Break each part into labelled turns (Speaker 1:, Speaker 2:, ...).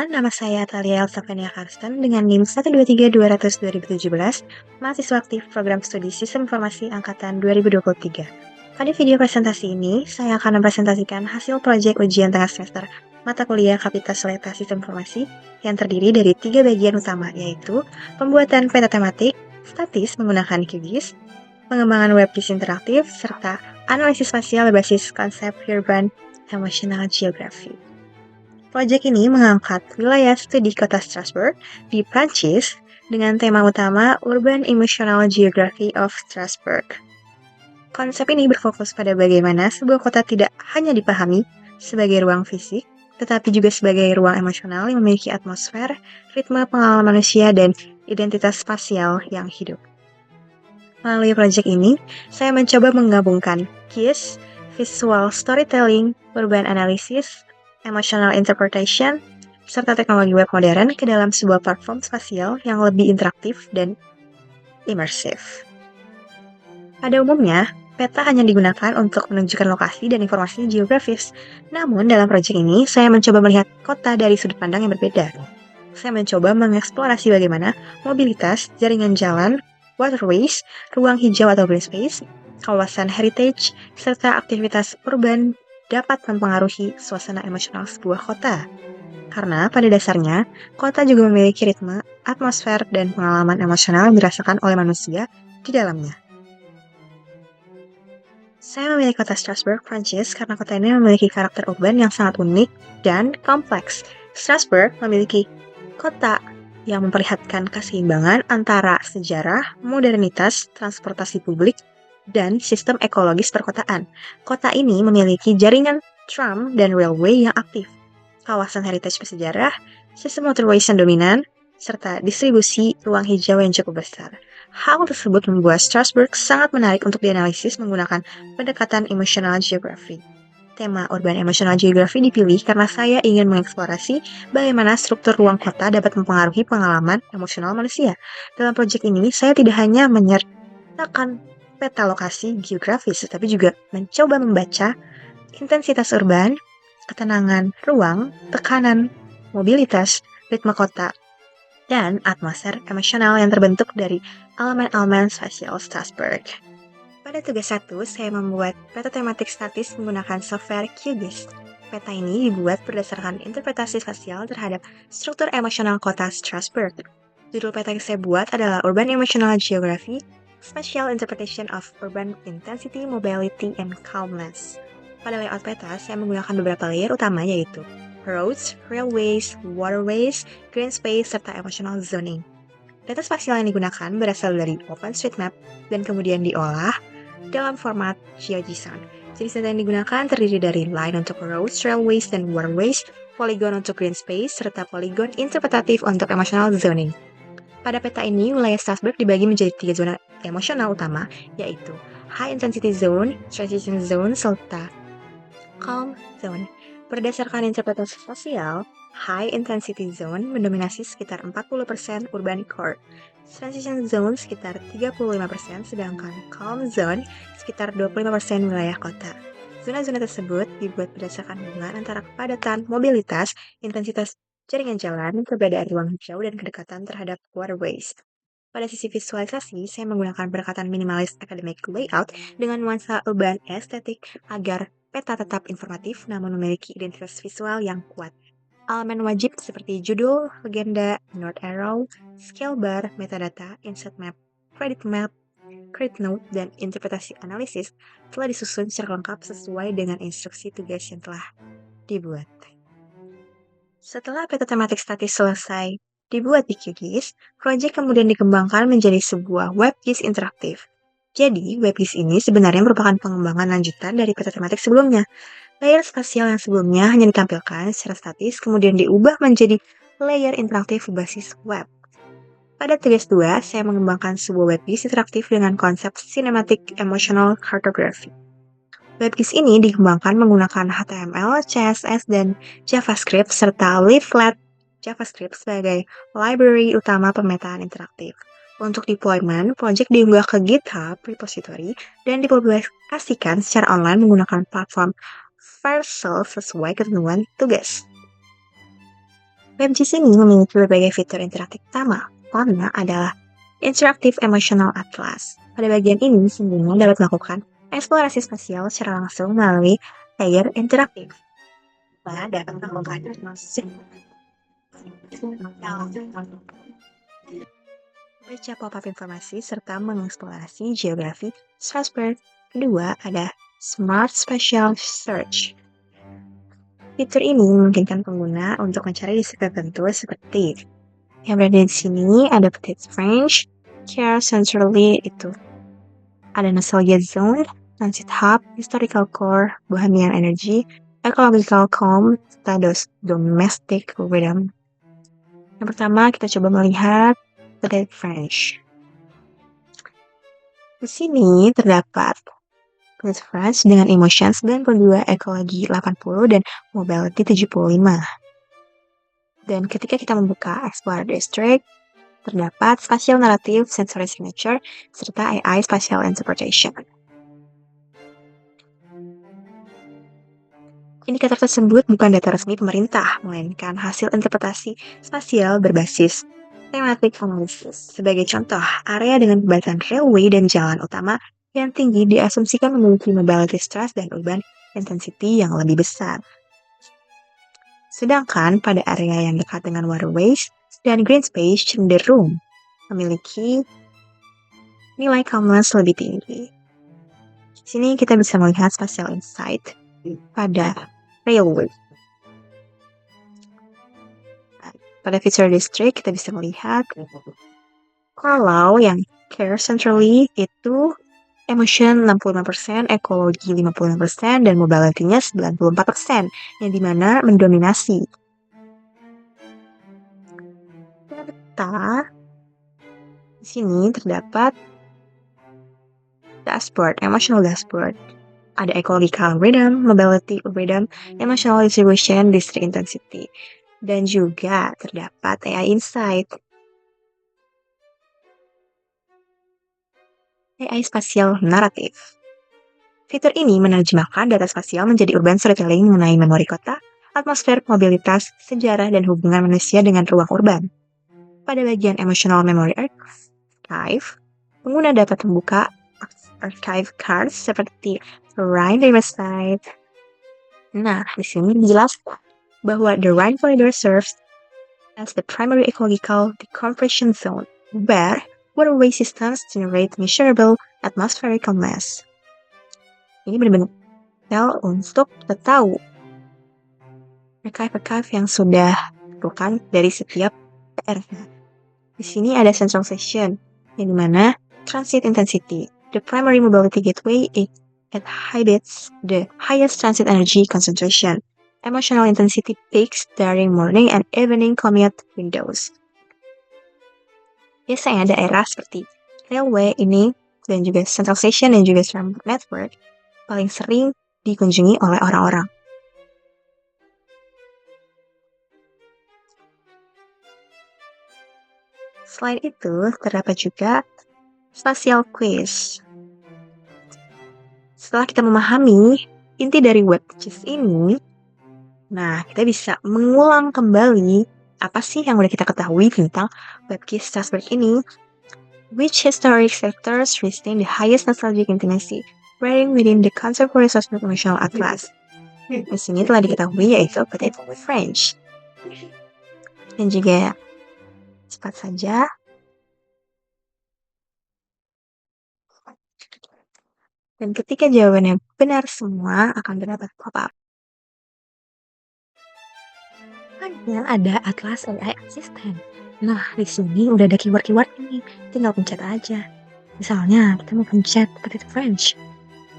Speaker 1: teman-teman, nama saya Thalia Elsafania Karsten dengan NIM 123-200-2017, mahasiswa aktif program studi Sistem Informasi Angkatan 2023. Pada video presentasi ini, saya akan mempresentasikan hasil proyek ujian tengah semester mata kuliah Kapitalisasi Sistem Informasi yang terdiri dari 3 bagian utama, yaitu pembuatan peta tematik, statis menggunakan QGIS, pengembangan webGIS interaktif, serta analisis spasial berbasis konsep Urban Emotional Geography. Proyek ini mengangkat wilayah studi kota Strasbourg di Prancis dengan tema utama Urban Emotional Geography of Strasbourg. Konsep ini berfokus pada bagaimana sebuah kota tidak hanya dipahami sebagai ruang fisik, tetapi juga sebagai ruang emosional yang memiliki atmosfer, ritme pengalaman manusia, dan identitas spasial yang hidup. Melalui proyek ini, saya mencoba menggabungkan GIS, Visual Storytelling, Urban Analysis, Emotional Interpretation, serta teknologi web modern ke dalam sebuah platform spasial yang lebih interaktif dan imersif. Pada umumnya, peta hanya digunakan untuk menunjukkan lokasi dan informasi geografis. Namun, dalam proyek ini, saya mencoba melihat kota dari sudut pandang yang berbeda. Saya mencoba mengeksplorasi bagaimana mobilitas, jaringan jalan, waterways, ruang hijau atau green space, kawasan heritage, serta aktivitas urban dapat mempengaruhi suasana emosional sebuah kota. Karena pada dasarnya, kota juga memiliki ritme, atmosfer, dan pengalaman emosional yang dirasakan oleh manusia di dalamnya. Saya memilih kota Strasbourg, Prancis, karena kota ini memiliki karakter urban yang sangat unik dan kompleks. Strasbourg memiliki kota yang memperlihatkan keseimbangan antara sejarah, modernitas, transportasi publik, dan sistem ekologis perkotaan. Kota ini memiliki jaringan tram dan railway yang aktif, kawasan heritage bersejarah, sistem waterways yang dominan, serta distribusi ruang hijau yang cukup besar. Hal tersebut membuat Strasbourg sangat menarik untuk dianalisis menggunakan pendekatan emotional geography. Tema Urban Emotional Geography dipilih karena saya ingin mengeksplorasi bagaimana struktur ruang kota dapat mempengaruhi pengalaman emosional manusia. Dalam proyek ini, saya tidak hanya menyertakan peta lokasi geografis, tetapi juga mencoba membaca intensitas urban, ketenangan ruang, tekanan, mobilitas, ritme kota, dan atmosfer emosional yang terbentuk dari elemen-elemen spasial Strasbourg. Pada tugas 1, saya membuat peta tematik statis menggunakan software QGIS. Peta ini dibuat berdasarkan interpretasi spasial terhadap struktur emosional kota Strasbourg. Judul peta yang saya buat adalah Urban Emotional Geography, Spatial Interpretation of Urban Intensity, Mobility, and Calmness. Pada layout peta, saya menggunakan beberapa layer utama yaitu roads, railways, waterways, green space, serta emotional zoning. Data spasial yang digunakan berasal dari OpenStreetMap dan kemudian diolah dalam format GeoJSON. Jenis data yang digunakan terdiri dari line untuk roads, railways, dan waterways, polygon untuk green space, serta polygon interpretatif untuk emotional zoning. Pada peta ini, wilayah Strasbourg dibagi menjadi 3 zona emosional utama, yaitu High Intensity Zone, Transition Zone, serta Calm Zone. Berdasarkan interpretasi spasial, High Intensity Zone mendominasi sekitar 40% urban core, Transition Zone sekitar 35%, sedangkan Calm Zone sekitar 25% wilayah kota. Zona-zona tersebut dibuat berdasarkan hubungan antara kepadatan, mobilitas, intensitas jaringan jalan, keberadaan ruang hijau, dan kedekatan terhadap waterways. Pada sisi visualisasi, saya menggunakan pendekatan minimalis academic layout dengan nuansa urban estetik agar peta tetap informatif namun memiliki identitas visual yang kuat. Elemen wajib seperti judul, legenda, North Arrow, scale bar, metadata, insert map, credit note, dan interpretasi analisis telah disusun secara lengkap sesuai dengan instruksi tugas yang telah dibuat. Setelah peta tematik statis selesai dibuat di QGIS, proyek kemudian dikembangkan menjadi sebuah webGIS interaktif. Jadi, webGIS ini sebenarnya merupakan pengembangan lanjutan dari peta tematik sebelumnya. Layer spasial yang sebelumnya hanya ditampilkan secara statis, kemudian diubah menjadi layer interaktif berbasis web. Pada tugas 2, saya mengembangkan sebuah webGIS interaktif dengan konsep Cinematic Emotional Cartography. WebGIS ini dikembangkan menggunakan HTML, CSS, dan JavaScript, serta Leaflet JavaScript sebagai library utama pemetaan interaktif. Untuk deployment, project diunggah ke GitHub repository dan dipublikasikan secara online menggunakan platform Vercel sesuai ketentuan tugas. WebGIS ini memiliki berbagai fitur interaktif utama. Pertama adalah Interactive Emotional Atlas. Pada bagian ini, pengguna dapat melakukan eksplorasi spasial secara langsung melalui layer interaktif. Dapat melakukan baca pop-up informasi serta mengeksplorasi geografi Strasbourg. Kedua ada Smart Spatial Search. Fitur ini memungkinkan pengguna untuk mencari distrik tertentu seperti yang berada di sini ada Petite France, Care Centrally itu ada Nostalgia Zone, Transit Hub, Historical Core, Bohemian Energy, Ecological Calm, serta Domestic Rhythm. Yang pertama kita coba melihat Petite France. Di sini terdapat Petite France dengan Emotion 92, Ekologi 80, dan Mobility 75. Dan ketika kita membuka Explorer District, terdapat Spatial Narrative Sensory Signature, serta AI Spatial Interpretation. Indikator tersebut bukan data resmi pemerintah, melainkan hasil interpretasi spasial berbasis thematic analysis. Sebagai contoh, area dengan pembatasan railway dan jalan utama yang tinggi diasumsikan memiliki mobility stress dan urban intensity yang lebih besar. Sedangkan pada area yang dekat dengan waterways dan green space cenderung memiliki nilai calmness lebih tinggi. Di sini kita bisa melihat spatial insight pada railway. Pada feature district kita bisa melihat kalau yang care centrally itu emotion 65%, ekologi 55%, dan mobility-nya 94%, yang dimana mendominasi. Peta di sini terdapat dashboard, emotional dashboard. Ada ecological rhythm, mobility rhythm, emotional distribution, district intensity. Dan juga terdapat AI Insight. AI Spatial Narrative. Fitur ini menerjemahkan data spasial menjadi urban storytelling mengenai memori kota, atmosfer, mobilitas, sejarah, dan hubungan manusia dengan ruang urban. Pada bagian Emotional Memory Archive, pengguna dapat membuka archive cards seperti Rhine Riverside. Nah, di sini dijelaskan bahwa the Rhine Corridor serves as the primary ecological decompression zone, where waterway systems generate measurable atmospheric mass. Ini benar-benar untuk kita tahu archive yang sudah dilakukan dari setiap daerah. Di sini ada central station, yang dimana transit intensity. The primary mobility gateway it exhibits the highest transit energy concentration. Emotional intensity peaks during morning and evening commute windows. Biasanya daerah seperti railway ini dan juga central station dan juga transport network paling sering dikunjungi oleh orang-orang. Selain itu, terdapat juga spatial quiz. Setelah kita memahami inti dari WebGIS ini, nah kita bisa mengulang kembali apa sih yang udah kita ketahui tentang WebGIS Strasbourg ini. Which historic sectors retain the highest nostalgic intimacy, varying within the contemporary Strasbourg Emotional Atlas. Di sini telah diketahui yaitu Petite France. Dan juga cepat saja. Dan ketika jawabannya benar semua akan terdapat pop-up. Hanya ada Atlas AI Assistant. Nah, di sini udah ada keyword-keyword ini. Tinggal pencet aja. Misalnya, kita mau pencet Petite France.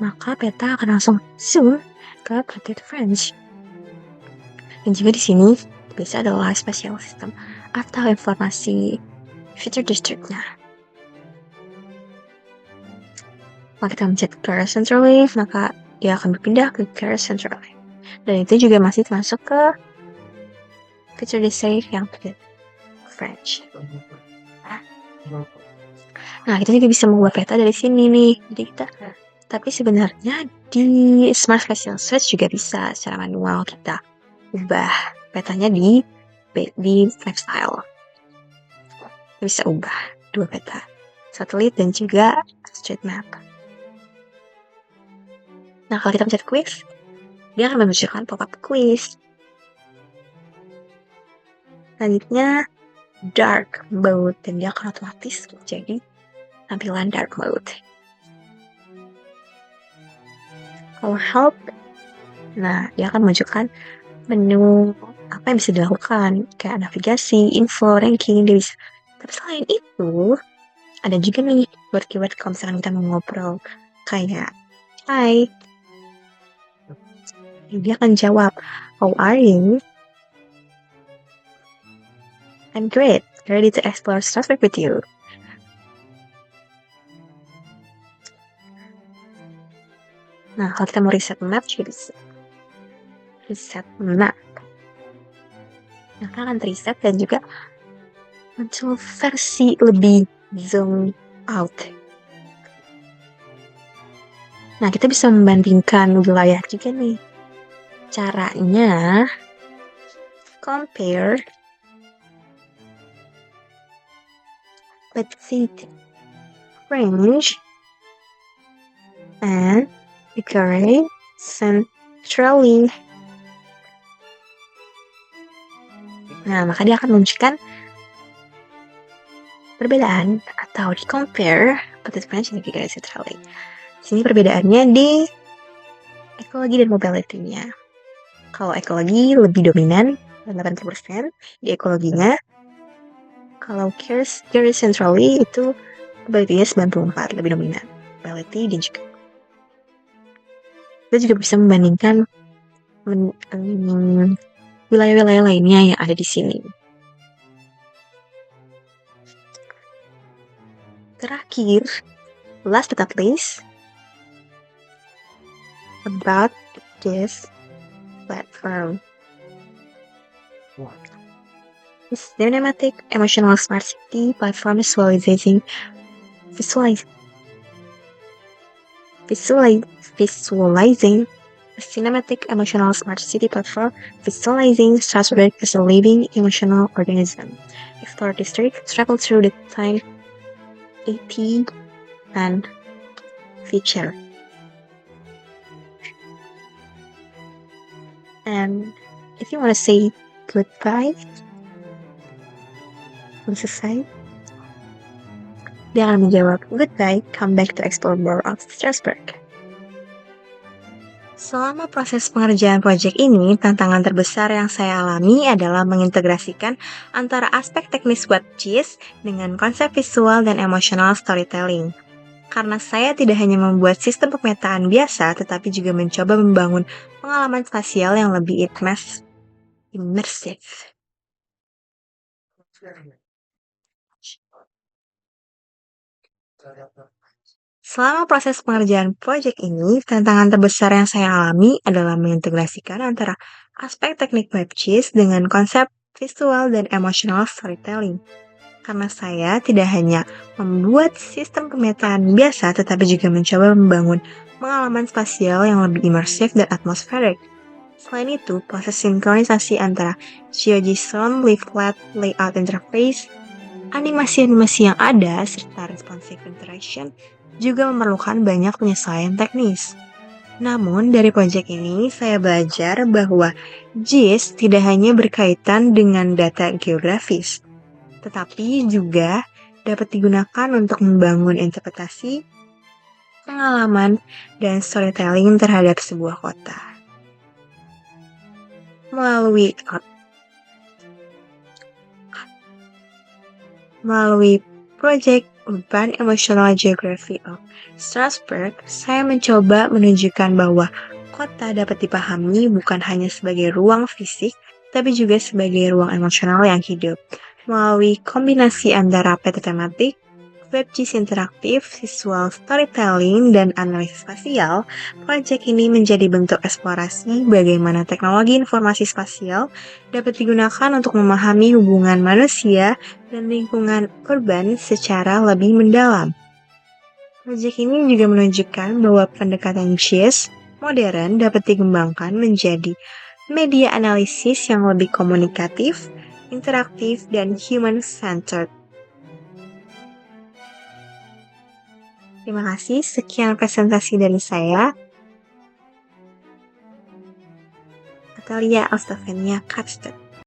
Speaker 1: Maka peta akan langsung zoom ke Petite France. Dan juga di sini bisa adalah spatial system atau informasi feature district-nya. Kalau kita mencet Care Centrally, maka dia akan berpindah ke Care Centrally. Dan itu juga masih masuk ke feature district yang French. Nah, kita juga bisa membuat peta dari sini nih. Jadi tapi sebenarnya di Smart Spatial Search juga bisa secara manual kita ubah petanya di di lifestyle. Bisa ubah 2 peta, satelit dan juga street map. Nah, kalau kita pencet quiz, dia akan memunculkan pop-up quiz. Selanjutnya, dark mode, dan dia akan otomatis jadi tampilan dark mode. Kalau help, nah dia akan menunjukkan menu apa yang bisa dilakukan, kayak navigasi, info, ranking, dia bisa. Tapi selain itu, ada juga nih keyword-keyword kalau misalkan kita mau ngobrol, kayak hi, dia akan jawab, how are you? I'm great, ready to explore Strasbourg with you. Nah, kalau kita mau reset map juga bisa. Reset map. Nah, akan reset dan juga muncul versi lebih zoom out. Nah, kita bisa membandingkan wilayah juga nih. Caranya, compare petite range and decorate centrally. Nah, maka dia akan menunjukkan perbedaan atau di compare petite range and decorate centrally. Sini perbedaannya di ekologi dan mobility-nya. Kalau ekologi lebih dominan 80% di ekologinya. Kalau care centrally itu mobility-nya 94, lebih dominan. Mobility dan juga. Kita juga bisa membandingkan wilayah-wilayah lainnya yang ada di sini. Terakhir, last but not least, about this platform. This dynamic emotional smart city platform visualizing a cinematic emotional smart city platform visualizing Strasbourg as a living emotional organism. Explore district, travel through the time 80 and future. And if you want to say goodbye, selesai, dia akan menjawab, goodbye, come back to explore more of Strasbourg. Selama proses pengerjaan proyek ini, tantangan terbesar yang saya alami adalah mengintegrasikan antara aspek teknis WebGIS dengan konsep visual dan emosional storytelling. Karena saya tidak hanya membuat sistem pemetaan biasa, tetapi juga mencoba membangun pengalaman spasial yang lebih immersive. Selama proses pengerjaan proyek ini, tantangan terbesar yang saya alami adalah mengintegrasikan antara aspek teknik WebGIS dengan konsep visual dan emosional storytelling. Karena saya tidak hanya membuat sistem pemetaan biasa, tetapi juga mencoba membangun pengalaman spasial yang lebih imersif dan atmosferik. Selain itu, proses sinkronisasi antara GeoJSON, leaflet, layout interface, animasi-animasi yang ada, serta responsive interaction juga memerlukan banyak penyesuaian teknis. Namun, dari proyek ini, saya belajar bahwa GIS tidak hanya berkaitan dengan data geografis, tetapi juga dapat digunakan untuk membangun interpretasi, pengalaman, dan storytelling terhadap sebuah kota. Melalui proyek Urban Emotional Geography of Strasbourg, saya mencoba menunjukkan bahwa kota dapat dipahami bukan hanya sebagai ruang fisik, tapi juga sebagai ruang emosional yang hidup. Melalui kombinasi antara peta tematik, WebGIS interaktif, visual storytelling, dan analisis spasial, proyek ini menjadi bentuk eksplorasi bagaimana teknologi informasi spasial dapat digunakan untuk memahami hubungan manusia dan lingkungan urban secara lebih mendalam. Proyek ini juga menunjukkan bahwa pendekatan GIS modern dapat dikembangkan menjadi media analisis yang lebih komunikatif interaktif, dan human-centered. Terima kasih, sekian presentasi dari saya. Natalia Alstafenia Kapstedt.